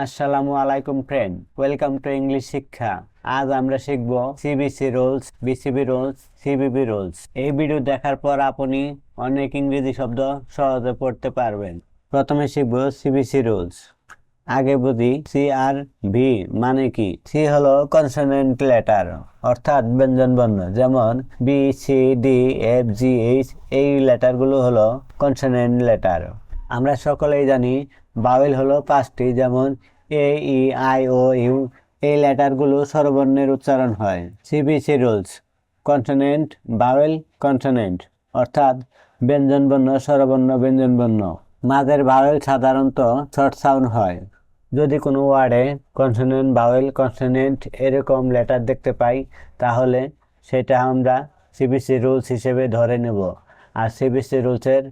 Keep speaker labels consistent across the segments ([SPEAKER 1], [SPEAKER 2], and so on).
[SPEAKER 1] আসসালামু আলাইকুম friend, welcome to English শিক্ষা। আজ আমরা শিখব CBC rules, BCB rules, CVV rules. এই ভিডিও দেখার পর আপনি অনেক ইংরেজি শব্দ সহজে পড়তে পারবেন। প্রথমে শিখব সিবিসি রুলস। আগে বুঝি সি আর ভি মানে কি। সি হলো কনসোনেন্ট লেটার, অর্থাৎ ব্যঞ্জন বর্ণ। যেমন বি, সি, ডি, এফ, জি, এইচ, এই লেটারগুলো হলো কনসোনেন্ট লেটার। আমরা সকলেই জানি ভাওয়েল হলো পাঁচটি, যেমন এ, ই, আই, ও, ইউ। এই লেটারগুলো স্বরবর্ণের উচ্চারণ হয়। CBC rules: consonant, vowel, consonant, অর্থাৎ ব্যঞ্জনবর্ণ, স্বরবর্ণ, ব্যঞ্জনবর্ণ। মাঝের ভাওয়েল সাধারণত শর্ট সাউন্ড হয়। যদি কোনো ওয়ার্ডে কনসোনেন্ট, ভাওয়েল, কনসোনেন্ট এরকম লেটার দেখতে পাই, তাহলে সেটা আমরা সিবিসি রুলস হিসেবে ধরে নেব। আর সিবিসি রুলসের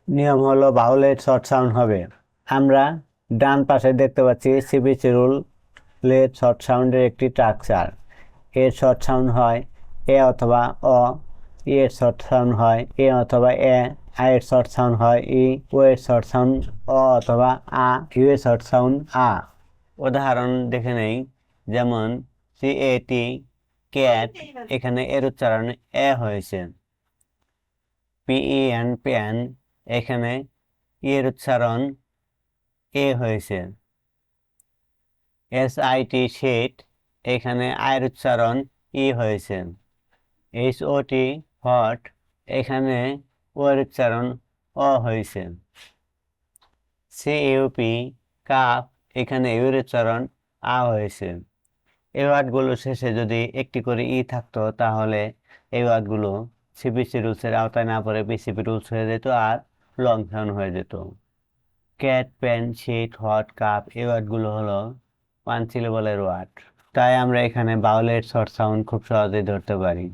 [SPEAKER 1] নিয়ম হলো ভাওয়েলের শর্ট সাউন্ড হবে। আমরা ডান পাশে দেখতে পাচ্ছি সিবিসি রুলের শর্ট সাউন্ডের একটি স্ট্রাকচার। এর শর্ট সাউন্ড হয় এ অথবা অ, এর শর্ট সাউন্ড হয় এ অথবা এ, আই এর শর্ট সাউন্ড হয় ই, ও এর শর্ট সাউন্ড অ অথবা আ, ইউ এর শর্ট সাউন্ড আ। উদাহরণ দেখে নেই, যেমন CAT, ক্যাট, এখানে এর উচ্চারণ এ হয়েছে। PEN, পেন, এখানে এর উচ্চারণ এ হয়েছে। SIT, শীট, এখানে আয়ের উচ্চারণ ই হয়েছে। HOT, হট, এখানে ও এর উচ্চারণ অ হয়েছে। CUP, কাপ, এখানে ইউ এর উচ্চারণ আ হয়েছে। এই ওয়ার্ডগুলো শেষে যদি একটি করে ই থাকতো, তাহলে এই ওয়ার্ডগুলো সিবিসি রুলসের আওতায় না পড়ে বিসিবি রুলস হয়ে যেত আর লং সাউন্ড হয়ে যেত। Cat, pen, sheet, hot, cup, এই ওয়ার্ডগুলো হলো ওয়ান সিলেবলের ওয়ার্ড। তাই আমরা এখানে ভাওয়েলের শর্ট সাউন্ড খুব সহজেই ধরতে পারি।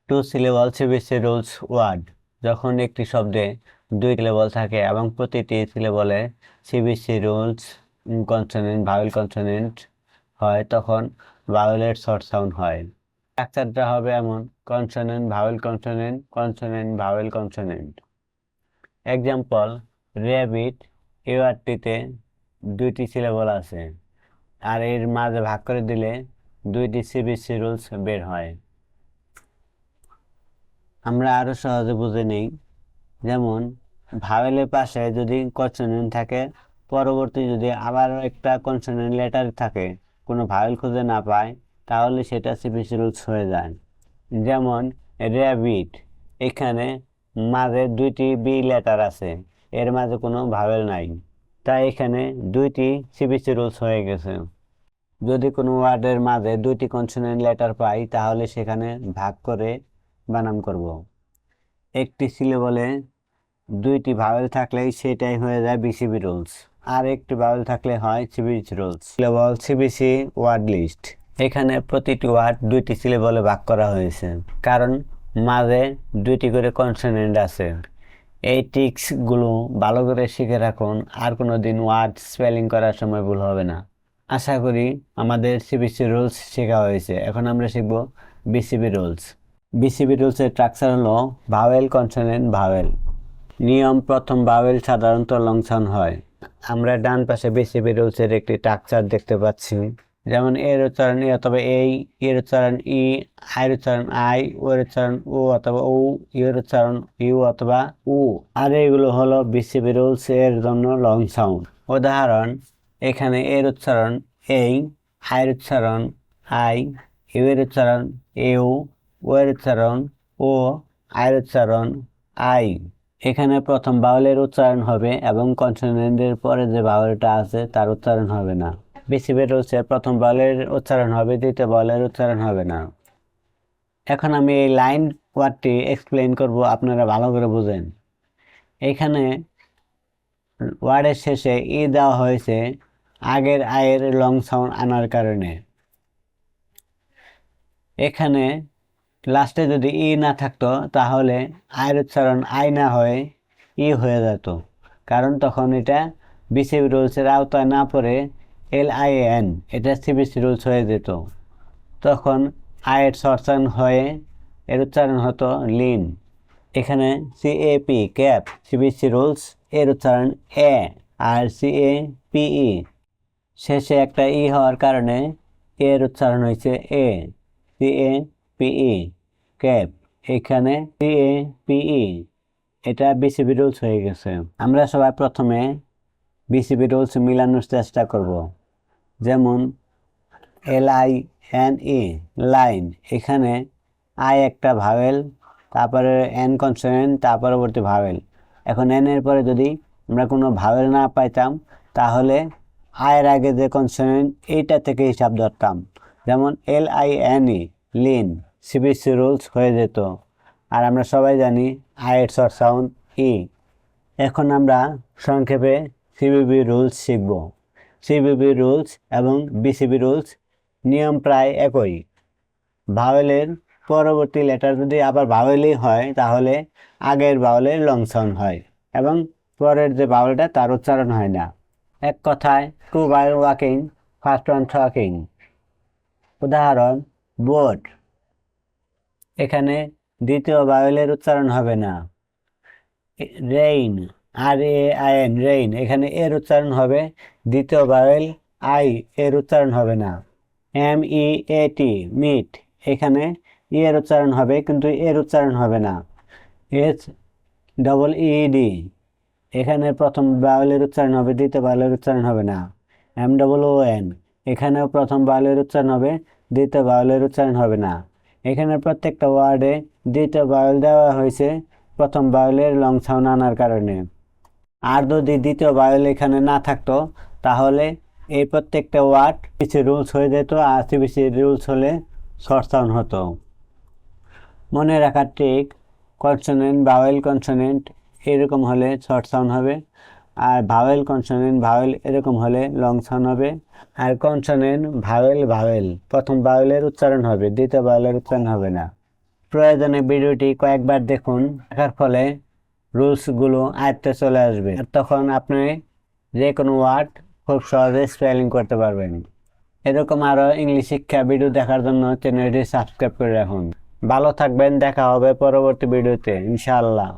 [SPEAKER 1] Two syllable CBC rules word: যখন একটি শব্দে দুই সিলেবল থাকে এবং প্রতিটি সিলেবলে CBC rules consonant, vowel, consonant হয়, তখন ভাওয়েলের শর্ট সাউন্ড হয়। স্ট্রাকচারটা হবে এমন: consonant, vowel, consonant, consonant, vowel, consonant. Example: rabbit, এই ওয়ার্ডটিতে দুইটি সিলেবল আছে, আর এর মাঝে ভাগ করে দিলে দুইটি সিবিসি রুলস বের হয়। আমরা আরো সহজে বুঝে নেই, যেমন ভাওয়েলের পাশে যদি কনসোনেন্ট থাকে, পরবর্তী যদি আবার একটা কনসোনেন্ট লেটার থাকে, কোনো ভাওয়েল খুঁজে না পায়, তাহলে সেটা সিবিসি রুলস হয়ে যায়। যেমন র্যাবিট, এখানে মাঝে দুইটি বি লেটার আছে, এর মাঝে কোনো ভাওয়েল নাই, তাই এখানে দুইটি সিবিসি রুলস হয়ে গেছে। যদি কোনো ওয়ার্ডের মাঝে দুইটি কনসোনেন্ট লেটার পাই, তাহলে সেখানে ভাগ করে বানান করব। একটি সিলেবলে দুইটি ভাওয়েল থাকলেই সেটাই হয়ে যায় বিসিবি রুলস, আর একটি ভাওয়েল থাকলে হয় CBC rules. Syllable CBC word list: এখানে প্রতিটি ওয়ার্ড দুইটি সিলেবলে ভাগ করা হয়েছে, কারণ মাঝে দুইটি করে কনসোনেন্ট আছে। এই ট্রিক্সগুলো ভালো করে শিখে রাখুন, আর কোনো দিন ওয়ার্ড স্পেলিং করার সময় ভুল হবে না। আশা করি আমাদের সিবিসি রুলস শেখা হয়েছে। এখন আমরা শিখব বিসিবি রুলস। বিসিবি রুলসের স্ট্রাকচার হলো ভাওয়েল, কনসোনেন্ট, ভাওয়েল। নিয়ম: প্রথম ভাওয়েল সাধারণত লং সাউন্ড হয়। আমরা ডান পাশে বিসিবি রুলসের একটি স্ট্রাকচার দেখতে পাচ্ছি, যেমন এর উচ্চারণ এ অথবা এই, এর উচ্চারণ ই, আইয়ের উচ্চারণ আই, ও এর উচ্চারণ ও অথবা ও, ইউ এর উচ্চারণ ইউ অথবা উ। আর এইগুলো হলো বিসিবি রুলস এর জন্য লং সাউন্ড। উদাহরণ: এখানে এর উচ্চারণ এই, আইয়ের উচ্চারণ আই, ইউ এর উচ্চারণ ইউ, ও এর উচ্চারণ ও, আইয়ের উচ্চারণ আই। এখানে প্রথম ভাওয়েলের উচ্চারণ হবে এবং কনসোনেন্টের পরে যে ভাওয়েলটা আছে তার উচ্চারণ হবে না। বিসিবি রুলসে প্রথম ভাওয়েলের উচ্চারণ হবে, দ্বিতীয় ভাওয়েলের উচ্চারণ হবে না। এখন আমি এই লাইন ওয়ার্ডটি এক্সপ্লেইন করব, আপনারা ভালো করে বুঝেন। এখানে ওয়ার্ডের শেষে ই দেওয়া হয়েছে আগের আয়ের লং সাউন্ড আনার কারণে। এখানে লাস্টে যদি ই না থাকতো, তাহলে আয়ের উচ্চারণ আই না হয়ে ই হয়ে যেত, কারণ তখন এটা বিসিবি রুলসের আওতায় না পড়ে LIN, এটা সিবিসি রুলস হয়ে যেত। তখন আয়ের শর্ট সাউন্ড হয়ে এর উচ্চারণ হতো লিন। এখানে CAP, ক্যাপ, সিবিসি রুলস, এর উচ্চারণ এ, আর CAPE, শেষে একটা ই হওয়ার কারণে এর উচ্চারণ হয়েছে এ, CAPE, ক্যাপ। এখানে CAPE, এটা বিসিবি রুলস হয়ে গেছে। আমরা সবাই প্রথমে বিসিবি রুলস মিলানোর চেষ্টা করব। যেমন LINE, লাইন, এখানে আই একটা ভাওয়েল, তারপরে এন কনসোনেন্ট, তার পরবর্তী ভাওয়েল। এখন এন এর পরে যদি আমরা কোনো ভাওয়েল না পাইতাম তাহলে আয়ের আগে যে কনসোনেন্ট এইটা থেকে হিসাব ধরতাম। যেমন LINE, লিন, সিবিসি রুলস হয়ে যেত। আর আমরা সবাই জানি আয়ের শর্ট সাউন্ড ই। এখন আমরা সংক্ষেপে সিবিবি রুলস শিখব। সিবিবি রুলস এবং বিসিবি রুলস নিয়ম প্রায় একই। ভাওয়েলের পরবর্তী লেটার যদি আবার ভাওয়েলই হয় তাহলে আগের ভাওয়েলের লং সাউন্ড হয় এবং পরের যে ভাওয়েলটা তার উচ্চারণ হয় না। এক কথায় to while walking, first one talking. উদাহরণ বোট, এখানে দ্বিতীয় ভাওয়েলের উচ্চারণ হবে না। রেইন, RAIN, রেইন, এখানে এর উচ্চারণ হবে, দ্বিতীয় ভাওয়েল আই এর উচ্চারণ হবে না। MEAT, মিট, এখানে ই এর উচ্চারণ হবে কিন্তু এর উচ্চারণ হবে না। SEED, এখানে প্রথম ভাওয়েলের উচ্চারণ হবে, দ্বিতীয় ভাওয়েলের উচ্চারণ হবে না। MOON, এখানেও প্রথম ভাওয়েলের উচ্চারণ হবে, দ্বিতীয় ভাওয়েলের উচ্চারণ হবে না। এখানে প্রত্যেকটা ওয়ার্ডে দ্বিতীয় ভাওয়েল দেওয়া হয়েছে প্রথম ভাওয়েলের লং সাউন্ড আনার কারণে। আর যদি দ্বিতীয় ভাওয়েল এখানে না থাকতো তাহলে এই প্রত্যেকটা ওয়ার্ড সিবিসি রুলস হয়ে যেত, আর সিবিসি রুলস হলে শর্ট সাউন্ড হতো। মনে রাখার ট্রিক, কনসোনেন্ট, ভাওয়েল, কনসোনেন্ট এরকম হলে শর্ট সাউন্ড হবে, আর ভাওয়েল, কনসোনেন্ট, ভাওয়েল এরকম হলে লং সাউন্ড হবে। আর কনসোনেন্ট, ভাওয়েল, ভাওয়েল, প্রথম ভাওয়েলের উচ্চারণ হবে, দ্বিতীয় ভাওয়েলের উচ্চারণ হবে না। প্রয়োজনে ভিডিওটি কয়েকবার দেখুন, দেখার ফলে রুলসগুলো আয়ত্তে চলে আসবে, আর তখন আপনি যে কোনো ওয়ার্ড খুব সহজে স্পেলিং করতে পারবেন। এরকম আরও ইংলিশ শিক্ষা ভিডিও দেখার জন্য চ্যানেলটি সাবস্ক্রাইব করে রাখুন। ভালো থাকবেন, দেখা হবে পরবর্তী ভিডিওতে ইনশাআল্লাহ।